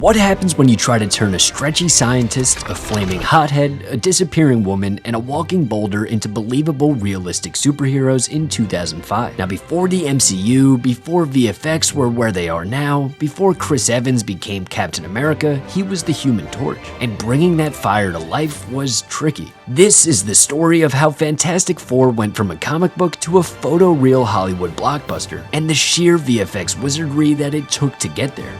What happens when you try to turn a stretchy scientist, a flaming hothead, a disappearing woman, and a walking boulder into believable, realistic superheroes in 2005? Now, before the MCU, before VFX were where they are now, before Chris Evans became Captain America, he was the Human Torch. And bringing that fire to life was tricky. This is the story of how Fantastic Four went from a comic book to a photoreal Hollywood blockbuster, and the sheer VFX wizardry that it took to get there.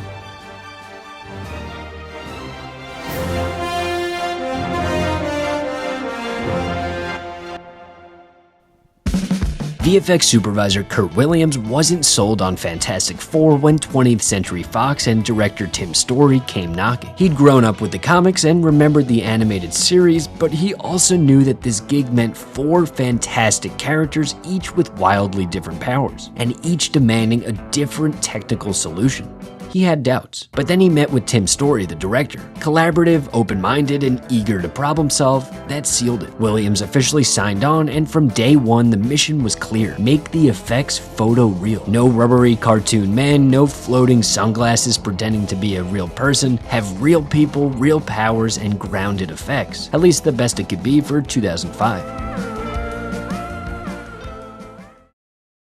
VFX supervisor Kurt Williams wasn't sold on Fantastic Four when 20th Century Fox and director Tim Story came knocking. He'd grown up with the comics and remembered the animated series, but he also knew that this gig meant 4 fantastic characters, each with wildly different powers, and each demanding a different technical solution. He had doubts, but then he met with Tim Story, the director. Collaborative, open-minded, and eager to problem solve, that sealed it. Williams officially signed on, and from day one, the mission was clear. Make the effects photo-real. No rubbery cartoon men, no floating sunglasses pretending to be a real person. Have real people, real powers, and grounded effects. At least the best it could be for 2005.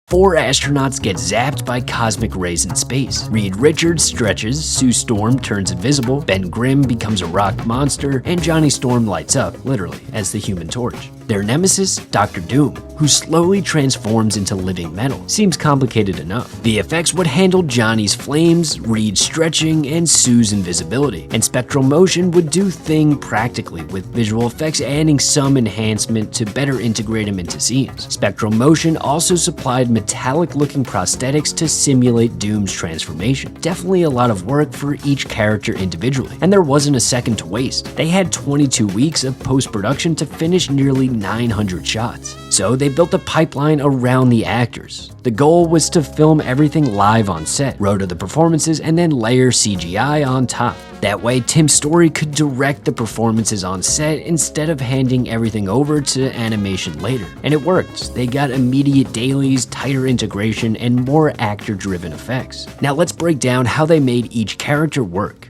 4 astronauts get zapped by cosmic rays in space. Reed Richards stretches, Sue Storm turns invisible, Ben Grimm becomes a rock monster, and Johnny Storm lights up, literally, as the Human Torch. Their nemesis, Dr. Doom, who slowly transforms into living metal. Seems complicated enough. VFX would handle Johnny's flames, Reed's stretching, and Sue's invisibility. And Spectral Motion would do thing practically, with visual effects adding some enhancement to better integrate him into scenes. Spectral Motion also supplied metallic-looking prosthetics to simulate Doom's transformation. Definitely a lot of work for each character individually, and there wasn't a second to waste. They had 22 weeks of post-production to finish nearly 900 shots. So they built a pipeline around the actors. The goal was to film everything live on set, rotor the performances, and then layer CGI on top. That way, Tim Story could direct the performances on set instead of handing everything over to animation later. And it worked. They got immediate dailies, tighter integration, and more actor-driven effects. Now let's break down how they made each character work.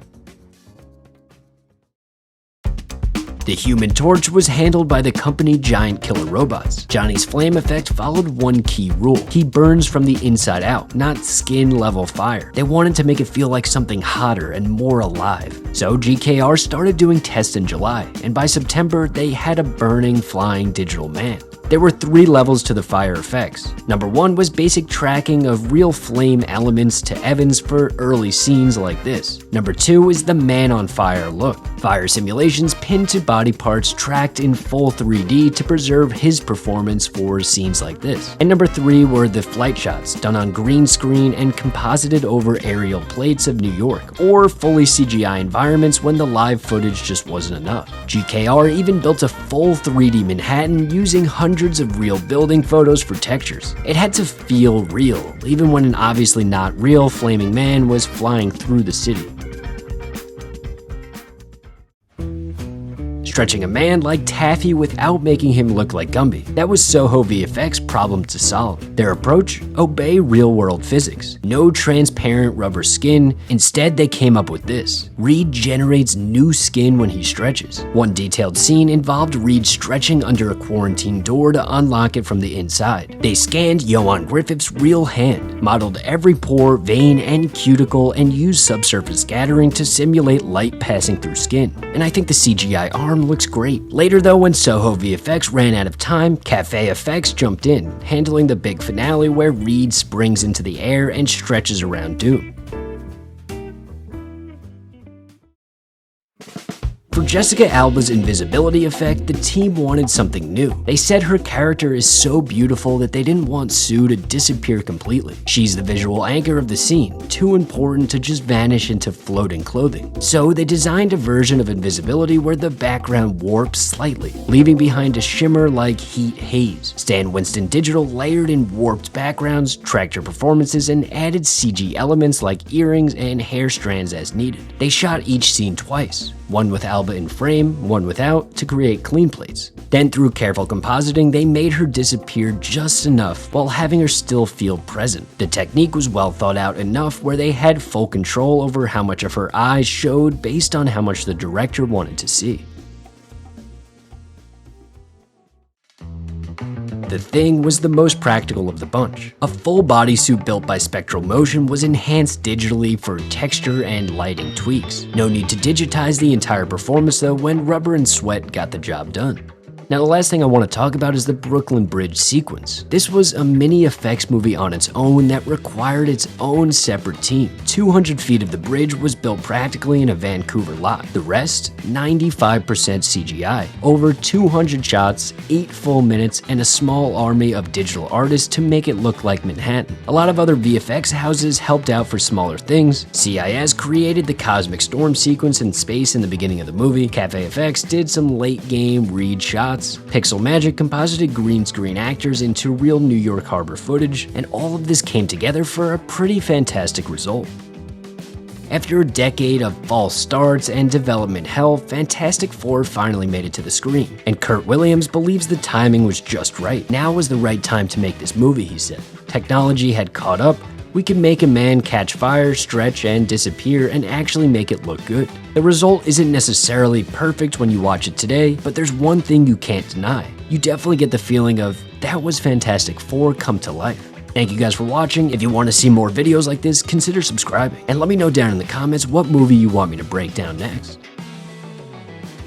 The Human Torch was handled by the company Giant Killer Robots. Johnny's flame effect followed one key rule. He burns from the inside out, not skin-level fire. They wanted to make it feel like something hotter and more alive. So GKR started doing tests in July, and by September, they had a burning, flying digital man. There were 3 levels to the fire effects. Number 1 was basic tracking of real flame elements to Evans for early scenes like this. Number 2 is the man on fire look. Fire simulations pinned to body parts tracked in full 3D to preserve his performance for scenes like this. And number 3 were the flight shots, done on green screen and composited over aerial plates of New York, or fully CGI environments when the live footage just wasn't enough. GKR even built a full 3D Manhattan using hundreds of real building photos for textures. It had to feel real, even when an obviously not real flaming man was flying through the city. Stretching a man like Taffy without making him look like Gumby. That was Soho VFX problem to solve. Their approach? Obey real-world physics. No transparent rubber skin. Instead, they came up with this. Reed generates new skin when he stretches. One detailed scene involved Reed stretching under a quarantine door to unlock it from the inside. They scanned Johan Griffith's real hand, modeled every pore, vein, and cuticle, and used subsurface scattering to simulate light passing through skin. And I think the CGI arm looks great. Later though, when Soho VFX ran out of time, Cafe FX jumped in, handling the big finale where Reed springs into the air and stretches around Doom. For Jessica Alba's invisibility effect, the team wanted something new. They said her character is so beautiful that they didn't want Sue to disappear completely. She's the visual anchor of the scene, too important to just vanish into floating clothing. So they designed a version of invisibility where the background warps slightly, leaving behind a shimmer like heat haze. Stan Winston Digital layered in warped backgrounds, tracked her performances, and added CG elements like earrings and hair strands as needed. They shot each scene twice. one with Alba in frame, one without, to create clean plates. Then through careful compositing, they made her disappear just enough while having her still feel present. The technique was well thought out enough where they had full control over how much of her eyes showed based on how much the director wanted to see. The Thing was the most practical of the bunch. A full bodysuit built by Spectral Motion was enhanced digitally for texture and lighting tweaks. No need to digitize the entire performance though when rubber and sweat got the job done. Now the last thing I want to talk about is the Brooklyn Bridge sequence. This was a mini effects movie on its own that required its own separate team. 200 feet of the bridge was built practically in a Vancouver lot. The rest, 95% CGI. Over 200 shots, 8 full minutes, and a small army of digital artists to make it look like Manhattan. A lot of other VFX houses helped out for smaller things. CIS created the cosmic storm sequence in space in the beginning of the movie. Cafe FX did some late game read shots. Pixel Magic composited green screen actors into real New York Harbor footage, and all of this came together for a pretty fantastic result. After a decade of false starts and development hell, Fantastic Four finally made it to the screen, and Kurt Williams believes the timing was just right. Now was the right time to make this movie, he said. Technology had caught up. We could make a man catch fire, stretch, and disappear and actually make it look good. The result isn't necessarily perfect when you watch it today, but there's one thing you can't deny. You definitely get the feeling of, that was Fantastic Four come to life. Thank you guys for watching. If you want to see more videos like this, consider subscribing. And let me know down in the comments what movie you want me to break down next.